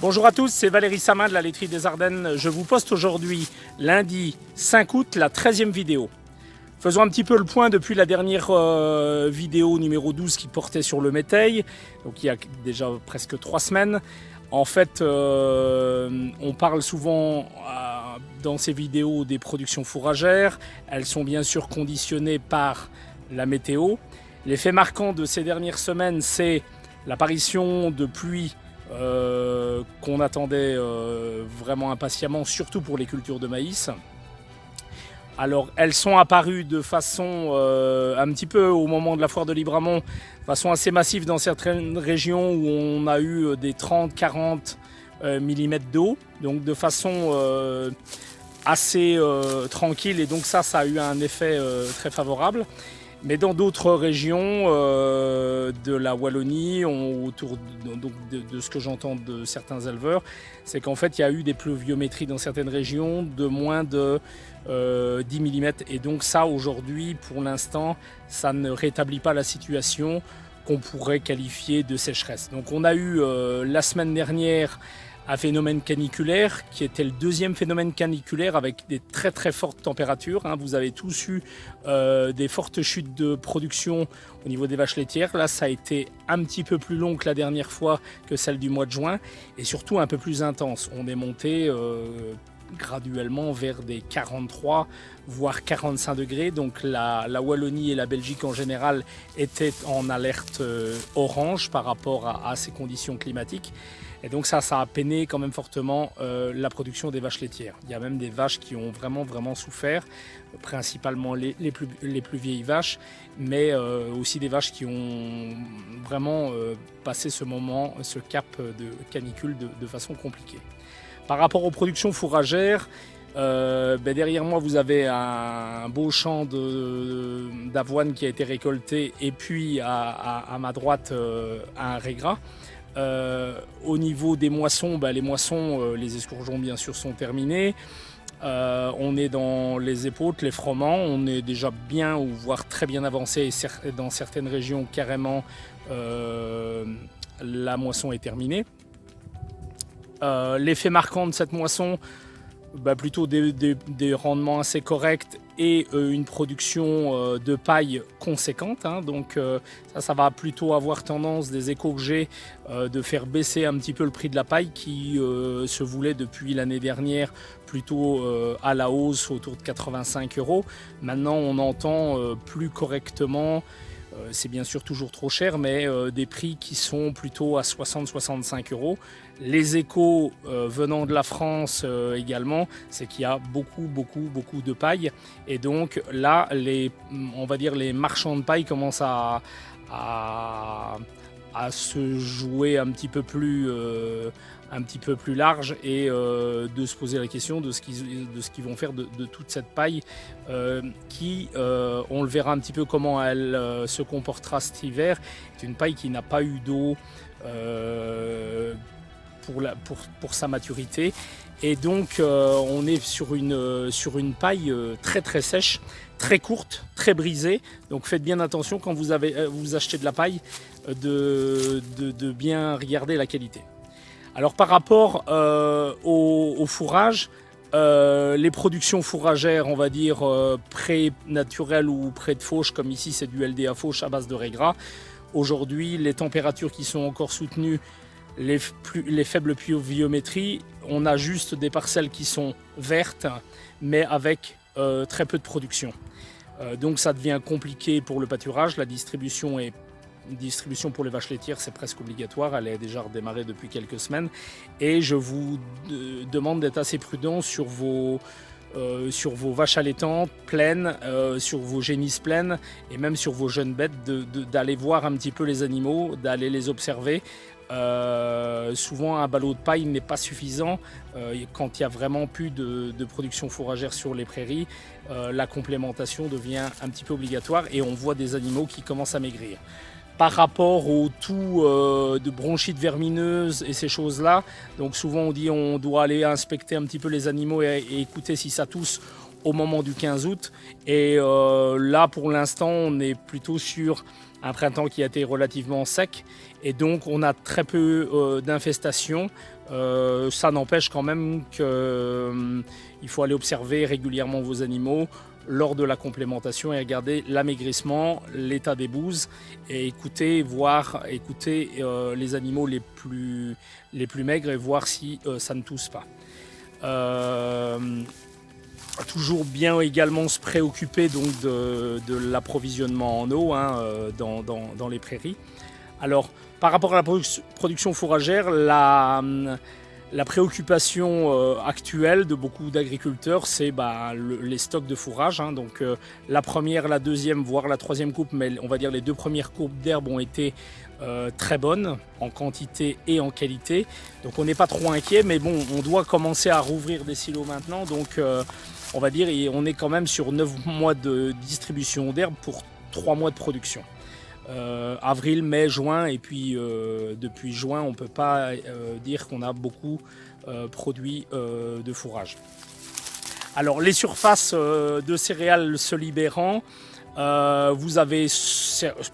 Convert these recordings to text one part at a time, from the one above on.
Bonjour à tous, c'est Valérie Samin de la laiterie des Ardennes. Je vous poste aujourd'hui, lundi 5 août, la 13e vidéo. Faisons un petit peu le point depuis la dernière vidéo numéro 12 qui portait sur le métail, donc il y a déjà presque 3 semaines. En fait, on parle souvent dans ces vidéos des productions fourragères. Elles sont bien sûr conditionnées par la météo. L'effet marquant de ces dernières semaines, c'est l'apparition de pluies qu'on attendait vraiment impatiemment, surtout pour les cultures de maïs. Alors elles sont apparues de façon un petit peu au moment de la foire de Libramont, de façon assez massive dans certaines régions où on a eu des 30-40 mm d'eau, donc de façon assez tranquille, et donc ça a eu un effet très favorable. Mais dans d'autres régions de la Wallonie, autour de ce que j'entends de certains éleveurs, c'est qu'en fait il y a eu des pluviométries dans certaines régions de moins de 10 mm. Et donc ça aujourd'hui, pour l'instant, ça ne rétablit pas la situation qu'on pourrait qualifier de sécheresse. Donc on a eu la semaine dernière un phénomène caniculaire qui était le deuxième phénomène caniculaire avec des très très fortes températures. Vous avez tous eu des fortes chutes de production au niveau des vaches laitières. Là, ça a été un petit peu plus long que la dernière fois, que celle du mois de juin, et surtout un peu plus intense. On est monté graduellement vers des 43 voire 45 degrés. Donc la Wallonie et la Belgique en général étaient en alerte orange par rapport à ces conditions climatiques. Et donc ça a peiné quand même fortement la production des vaches laitières. Il y a même des vaches qui ont vraiment souffert, principalement les plus vieilles vaches, mais aussi des vaches qui ont vraiment passé ce cap de canicule de façon compliquée. Par rapport aux productions fourragères, derrière moi vous avez un beau champ d'avoine qui a été récolté, et puis à ma droite un régras. Au niveau des moissons, les moissons, les escourgeons bien sûr sont terminés. On est dans les épautes, les froment, on est déjà bien ou voire très bien avancé, et dans certaines régions carrément la moisson est terminée. L'effet marquant de cette moisson, plutôt des rendements assez corrects et une production de paille conséquente. Donc ça va plutôt avoir tendance, des échos que j'ai, de faire baisser un petit peu le prix de la paille qui se voulait depuis l'année dernière plutôt à la hausse autour de 85 €. Maintenant on entend plus correctement, c'est bien sûr toujours trop cher, mais des prix qui sont plutôt à 60-65 €. Les échos venant de la France également, c'est qu'il y a beaucoup de paille. Et donc là, on va dire les marchands de paille commencent à se jouer un petit peu plus large, et de se poser la question de ce qu'ils vont faire de toute cette paille qui, on le verra un petit peu comment elle se comportera cet hiver. C'est une paille qui n'a pas eu d'eau pour sa maturité, et donc on est sur une paille très sèche, très courte, très brisée. Donc faites bien attention quand vous achetez de la paille de bien regarder la qualité. Alors par rapport au fourrage, les productions fourragères, on va dire pré-naturelles ou pré de fauche, comme ici c'est du LDA fauche à base de régras. Aujourd'hui, les températures qui sont encore soutenues, les faibles pluviométries, on a juste des parcelles qui sont vertes, mais avec très peu de production. Donc ça devient compliqué pour le pâturage. La distribution pour les vaches laitières, c'est presque obligatoire. Elle est déjà redémarrée depuis quelques semaines. Et je vous demande d'être assez prudent sur vos vaches allaitantes pleines, sur vos génisses pleines, et même sur vos jeunes bêtes, d'aller voir un petit peu les animaux, d'aller les observer. Souvent un ballot de paille n'est pas suffisant quand il n'y a vraiment plus de production fourragère sur les prairies. La complémentation devient un petit peu obligatoire, et on voit des animaux qui commencent à maigrir. Par rapport au tout de bronchite vermineuse et ces choses-là, donc souvent on dit on doit aller inspecter un petit peu les animaux et écouter si ça tousse au moment du 15 août. Et là pour l'instant on est plutôt sur un printemps qui a été relativement sec, et donc on a très peu d'infestations. Ça n'empêche quand même qu'il faut aller observer régulièrement vos animaux lors de la complémentation et regarder l'amaigrissement, l'état des bouses et écouter les animaux les plus maigres et voir si ça ne tousse pas. Toujours bien également se préoccuper donc de l'approvisionnement en eau dans les prairies. Alors par rapport à la production fourragère, la préoccupation actuelle de beaucoup d'agriculteurs, c'est les stocks de fourrage. Donc la première, la deuxième, voire la troisième coupe, mais on va dire les 2 premières coupes d'herbe ont été très bonnes en quantité et en qualité. Donc on n'est pas trop inquiet, mais bon, on doit commencer à rouvrir des silos maintenant. Donc on va dire, on est quand même sur 9 mois de distribution d'herbe pour 3 mois de production. Avril, mai, juin, et puis depuis juin, on ne peut pas dire qu'on a beaucoup produit de fourrage. Alors les surfaces de céréales se libérant, vous avez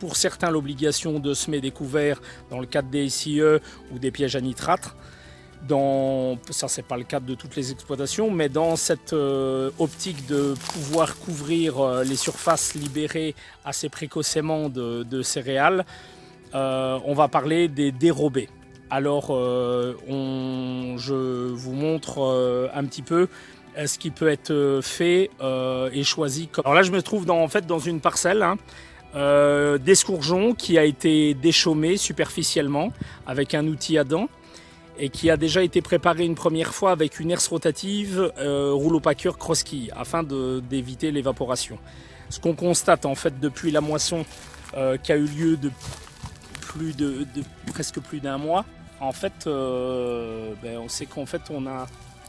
pour certains l'obligation de semer des couverts dans le cadre des SIE ou des pièges à nitrate. Ça, c'est pas le cas de toutes les exploitations, mais dans cette optique de pouvoir couvrir les surfaces libérées assez précocement de céréales, on va parler des dérobés. Alors, je vous montre un petit peu ce qui peut être fait et choisi. Alors là, je me trouve dans une parcelle d'escourgeon qui a été déchaumé superficiellement avec un outil à dents, et qui a déjà été préparé une première fois avec une herse rotative rouleau packer cross-quille afin d'éviter l'évaporation. Ce qu'on constate en fait depuis la moisson qui a eu lieu de presque plus d'un mois, en fait, on sait qu'en fait on a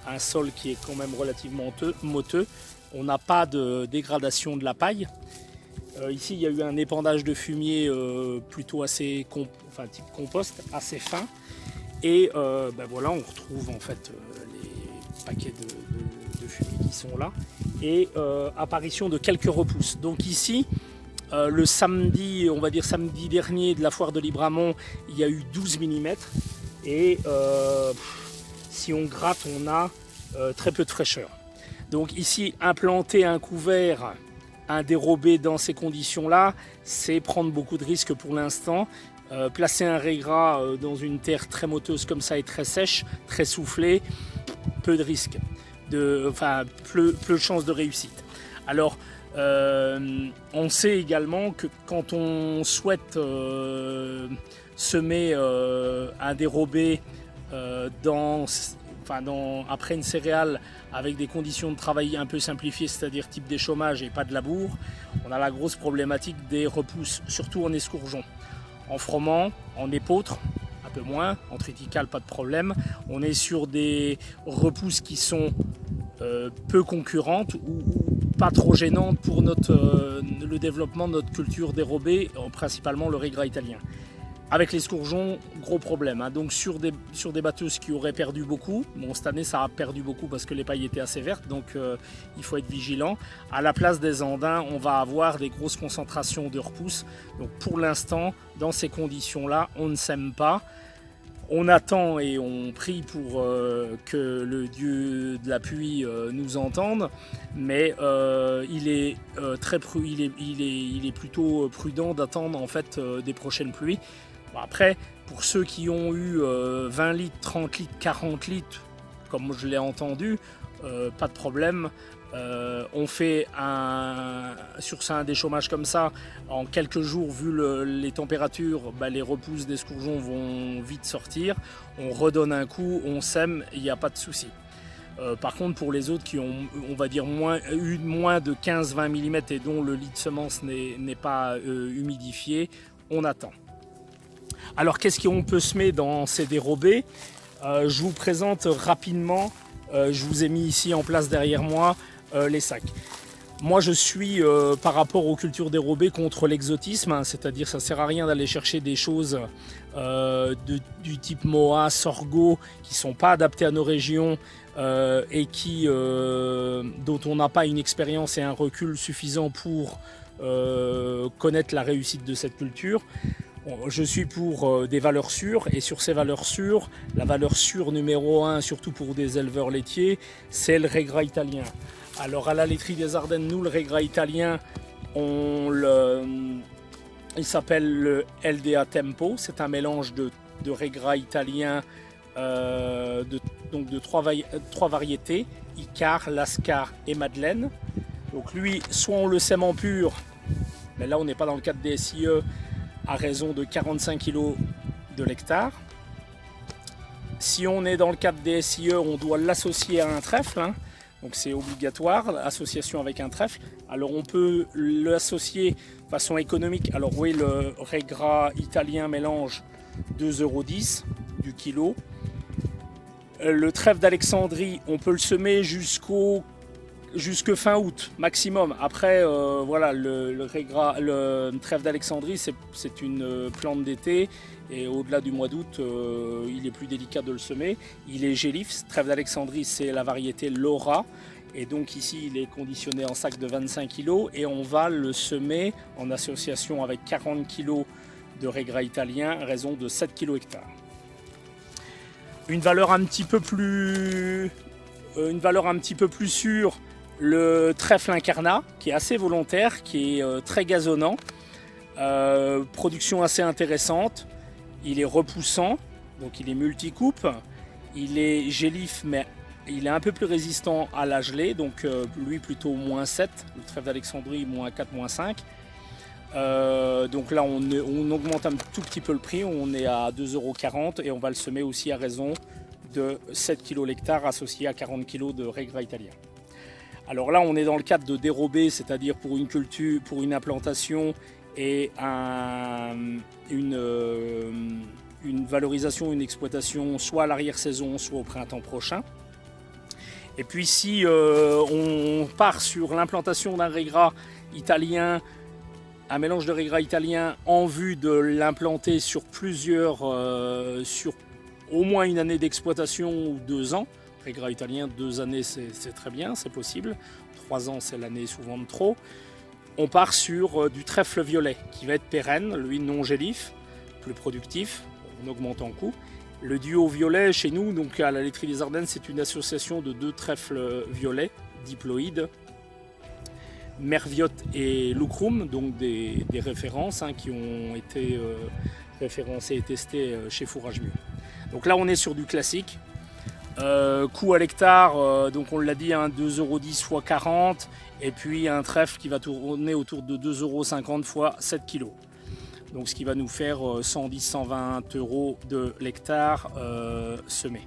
un sol qui est quand même relativement moteux, on n'a pas de dégradation de la paille. Ici il y a eu un épandage de fumier plutôt assez type compost, assez fin. Et voilà, on retrouve en fait les paquets de fumier qui sont là. Et apparition de quelques repousses. Donc ici, le samedi, on va dire samedi dernier de la foire de Libramont, il y a eu 12 mm. Et si on gratte, on a très peu de fraîcheur. Donc ici, implanter un couvert, un dérobé dans ces conditions-là, c'est prendre beaucoup de risques pour l'instant. Placer un régras dans une terre très moteuse comme ça et très sèche, très soufflée, peu de risques, peu de chances de réussite. Alors, on sait également que quand on souhaite semer un dérobé après une céréale avec des conditions de travail un peu simplifiées, c'est-à-dire type d'échauffage et pas de labour, on a la grosse problématique des repousses, surtout en escourgeon. En froment, en épeautre, un peu moins, en triticale, pas de problème. On est sur des repousses qui sont peu concurrentes ou pas trop gênantes pour le développement de notre culture dérobée, principalement le régras italien. Avec l'escourgeon, gros problème. Donc sur des batteuses qui auraient perdu beaucoup, bon cette année ça a perdu beaucoup parce que les pailles étaient assez vertes, donc il faut être vigilant. À la place des andins, on va avoir des grosses concentrations de repousses. Donc pour l'instant, dans ces conditions-là, on ne sème pas. On attend et on prie pour que le dieu de la pluie nous entende, mais il est plutôt prudent d'attendre en fait des prochaines pluies. Bon, après, pour ceux qui ont eu 20 litres, 30 litres, 40 litres, comme je l'ai entendu, pas de problème. On fait un déchauffage comme ça, en quelques jours, vu les températures, les repousses d'escourgeons vont vite sortir. On redonne un coup, on sème, il n'y a pas de souci. Par contre, pour les autres qui ont, on va dire, eu moins de 15-20 mm et dont le lit de semence n'est pas humidifié, on attend. Alors, qu'est-ce qu'on peut semer dans ces dérobés ? Je vous présente rapidement, je vous ai mis ici en place derrière moi les sacs. Moi, je suis, par rapport aux cultures dérobées, contre l'exotisme, c'est-à-dire ça ne sert à rien d'aller chercher des choses du type Moa, Sorgho, qui ne sont pas adaptées à nos régions et dont on n'a pas une expérience et un recul suffisant pour connaître la réussite de cette culture. Je suis pour des valeurs sûres, et sur ces valeurs sûres, la valeur sûre numéro 1, surtout pour des éleveurs laitiers, c'est le Regra italien. Alors à la laiterie des Ardennes, nous, le Regra italien, il s'appelle le LDA Tempo. C'est un mélange de Regra italien, donc de trois variétés, Icar, Lascar et Madeleine. Donc lui, soit on le sème en pur, mais là on n'est pas dans le cadre des SIE, à raison de 45 kg de l'hectare. Si on est dans le cadre des SIE, on doit l'associer à un trèfle, hein. Donc c'est obligatoire, l'association avec un trèfle. Alors on peut l'associer de façon économique. Alors oui, le Regra italien mélange 2,10 € du kilo. Le trèfle d'Alexandrie, on peut le semer jusque fin août maximum. Après, voilà, le trèfle d'Alexandrie, c'est une plante d'été, et au-delà du mois d'août, il est plus délicat de le semer. Il est gélif. Ce trèfle d'Alexandrie, c'est la variété Laura, et donc ici, il est conditionné en sac de 25 kg, et on va le semer en association avec 40 kg de Regra italien, à raison de 7 kg hectare. Une valeur un petit peu plus sûre, le trèfle incarnat, qui est assez volontaire, qui est très gazonnant, production assez intéressante. Il est repoussant, donc il est multicoupe, il est gélif, mais il est un peu plus résistant à la gelée, donc lui plutôt moins 7, le trèfle d'Alexandrie moins 4, moins 5. Donc là on augmente un tout petit peu le prix, on est à 2,40 € et on va le semer aussi à raison de 7 kg l'hectare, associé à 40 kg de Regra italien. Alors là on est dans le cadre de dérobé, c'est-à-dire pour une culture, pour une implantation et une valorisation, une exploitation soit à l'arrière-saison, soit au printemps prochain. Et puis si on part sur l'implantation d'un Regra italien, un mélange de Regra italien en vue de l'implanter sur sur au moins une année d'exploitation ou 2 ans. Regra italien, 2 années c'est très bien, c'est possible. 3 ans c'est l'année souvent de trop. On part sur du trèfle violet qui va être pérenne, lui non gélif, plus productif, on augmente en coût. Le duo violet chez nous, donc à la laiterie des Ardennes, c'est une association de 2 trèfles violets diploïdes, Merviotte et Lucrum, donc des références qui ont été référencées et testées chez Fourrage Mieux. Donc là on est sur du classique. Coût à l'hectare, donc on l'a dit, 2,10 € fois 40, et puis un trèfle qui va tourner autour de 2,50 € fois 7 kg. Donc ce qui va nous faire 110-120 € de l'hectare semé.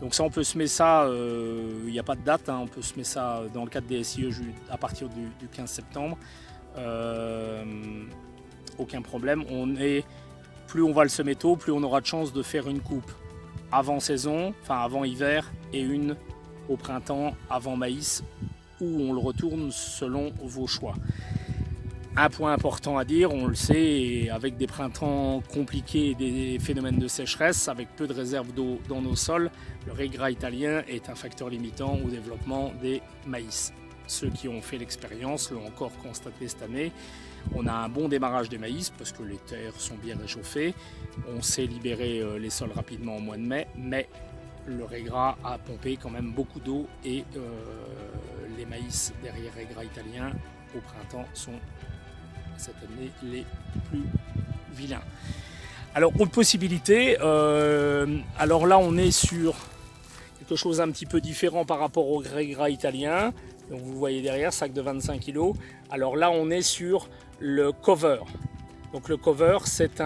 Donc ça on peut semer ça, il n'y a pas de date, on peut semer ça dans le cadre des SIE à partir du 15 septembre. Aucun problème, plus on va le semer tôt, plus on aura de chance de faire une coupe avant saison, enfin avant hiver, et une au printemps avant maïs, où on le retourne selon vos choix. Un point important à dire, on le sait, avec des printemps compliqués et des phénomènes de sécheresse, avec peu de réserves d'eau dans nos sols, le Regra italien est un facteur limitant au développement des maïs. Ceux qui ont fait l'expérience l'ont encore constaté cette année. On a un bon démarrage des maïs parce que les terres sont bien réchauffées. On sait libérer les sols rapidement au mois de mai, mais le Regra a pompé quand même beaucoup d'eau, et les maïs derrière Regra italien au printemps sont cette année les plus vilains. Alors autre possibilité, alors là on est sur quelque chose un petit peu différent par rapport au Regra italien. Donc vous voyez derrière, sac de 25 kg. Alors là on est sur le cover. Donc le cover c'est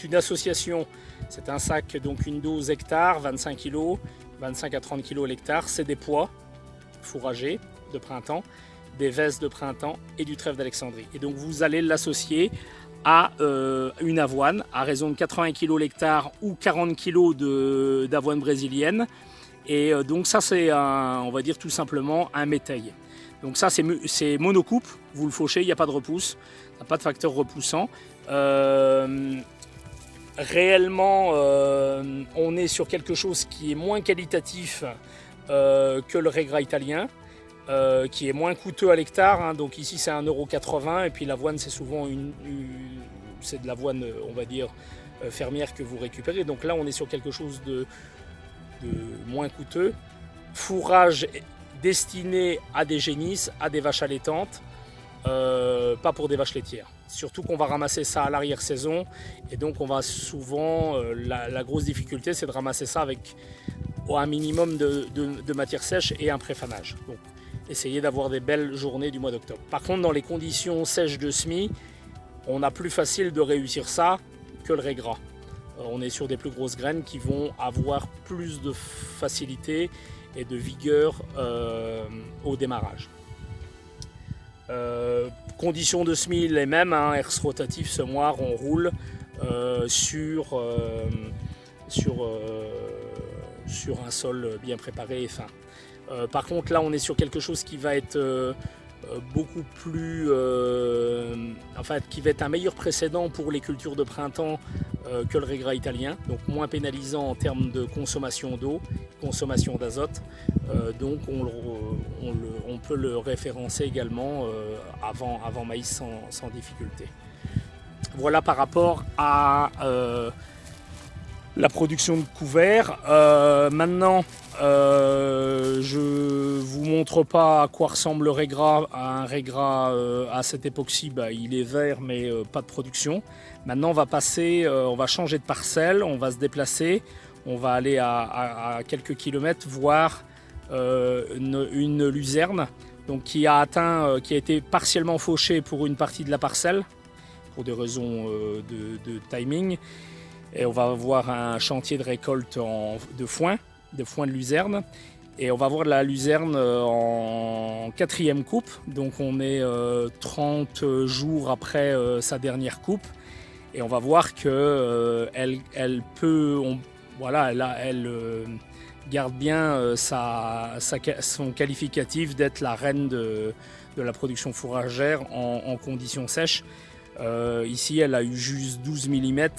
une association, c'est un sac, donc une dose hectare, 25 kg, 25 à 30 kg l'hectare, c'est des pois fourragés de printemps, des vestes de printemps et du trèfle d'Alexandrie. Et donc vous allez l'associer à une avoine à raison de 80 kg l'hectare ou 40 kg d'avoine brésilienne. Et donc ça c'est on va dire tout simplement un métail. Donc ça c'est monocoupe, vous le fauchez, il n'y a pas de repousse, il n'y a pas de facteur repoussant. Réellement on est sur quelque chose qui est moins qualitatif que le Regra italien. qui est moins coûteux à l'hectare, hein. Donc ici c'est 1,80 € et puis l'avoine c'est souvent c'est de l'avoine, on va dire, fermière que vous récupérez. Donc là on est sur quelque chose de moins coûteux. Fourrage destiné à des génisses, à des vaches allaitantes, pas pour des vaches laitières. Surtout qu'on va ramasser ça à l'arrière-saison et donc on va souvent, la grosse difficulté c'est de ramasser ça avec un minimum de matière sèche et un préfanage. Donc essayez d'avoir des belles journées du mois d'octobre. Par contre dans les conditions sèches de semis, on a plus facile de réussir ça que le régras. On est sur des plus grosses graines qui vont avoir plus de facilité et de vigueur au démarrage. Conditions de semis les mêmes, hein, herse rotatif, semoir, on roule sur un sol bien préparé et fin. Par contre là on est sur quelque chose qui va être beaucoup plus, qui va être un meilleur précédent pour les cultures de printemps que le régras italien, donc moins pénalisant en termes de consommation d'eau, consommation d'azote, donc on peut le référencer également avant maïs sans difficulté. Voilà par rapport à la production de couverts. Maintenant, je vous montre pas à quoi ressemble le régras. Un régras à cette époque-ci, il est vert mais pas de production. Maintenant on va passer, on va changer de parcelle, on va se déplacer, on va aller à quelques kilomètres voir une luzerne donc, qui a été partiellement fauchée pour une partie de la parcelle pour des raisons de timing. Et on va voir un chantier de récolte de foin de luzerne. Et on va voir la luzerne en 4e coupe. Donc on est 30 jours après sa dernière coupe. Et on va voir que elle garde bien son qualificatif d'être la reine de la production fourragère en conditions sèches. Ici elle a eu juste 12 mm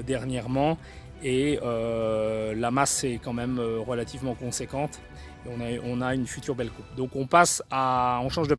dernièrement et la masse est quand même relativement conséquente et on a une future belle coupe. Donc on change de